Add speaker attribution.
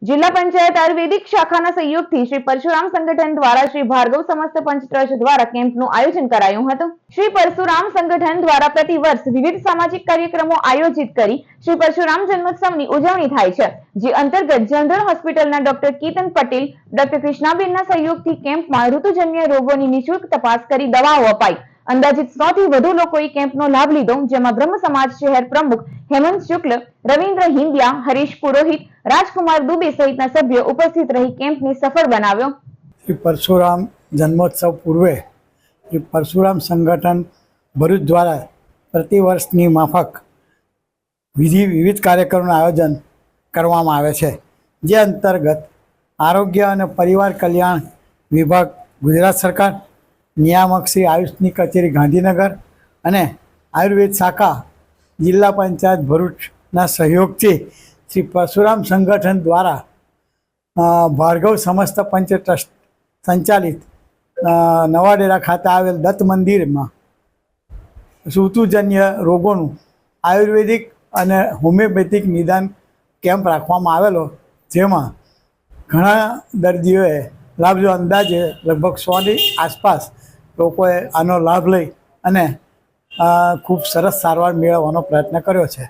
Speaker 1: जिला पंचायत आयुर्वेदिक शाखा सहयोग थी श्री परशुराम संगठन द्वारा श्री भार्गव समस्त पंच ट्रस्ट द्वारा केम्पનું આયોજન કરાયું હતું। શ્રી પરશુરામ સંગઠન દ્વારા પ્રતિ વર્ષ વિવિધ સામાજિક કાર્યક્રમો આયોજિત કરી શ્રી પરશુરામ જન્મોત્સવની ઉજવણી થાય છે, જે અંતર્ગત જનરલ હોસ્પિટલના ડોક્ટર કીર્તન પટેલ, ડોક્ટર કૃષ્ણાબેનના સહયોગથી કેમ્પમાં ઋતુજન્ય રોગોની નિઃશુલ્ક તપાસ કરી દવાઓ અપાઈ। અંદાજિત 100 થી વધુ લોકોએ કેમ્પનો લાભ લીધો, જેમાં બ્રહ્મ સમાજ શહેર પ્રમુખ હેમંત શુક્લ, રવિન્દ્ર હિંદિયા, હરીશ પુરોહિત, રાજકુમાર દુબે સહિતના સભ્યો ઉપસ્થિત રહી કેમ્પને સફળ બનાવ્યો।
Speaker 2: શ્રી પરશુરામ જન્મોત્સવ પૂર્વે શ્રી પરશુરામ સંગઠન ભરૂચ દ્વારા પ્રતિવર્ષની માફક વિવિધ કાર્યક્રમોનું આયોજન કરવામાં આવે છે, જે અંતર્ગત આરોગ્ય અને પરિવાર કલ્યાણ વિભાગ ગુજરાત સરકાર, નિયામક શ્રી આયુષની કચેરી ગાંધીનગર અને આયુર્વેદ શાખા જિલ્લા પંચાયત ભરૂચના સહયોગથી શ્રી પરશુરામ સંગઠન દ્વારા ભાર્ગવ સમસ્ત પંચ ટ્રસ્ટ સંચાલિત નવાડેરા ખાતે આવેલ દત્ત મંદિરમાં ઋતુજન્ય રોગોનું આયુર્વેદિક અને હોમિયોપેથિક નિદાન કેમ્પ રાખવામાં આવેલો, જેમાં ઘણા દર્દીઓએ લાભ લીધો। અંદાજે લગભગ 100ની આસપાસ લોકોએ આનો લાભ લઈ અને ખૂબ સરસ સારવાર મેળવવાનો પ્રયત્ન કર્યો છે।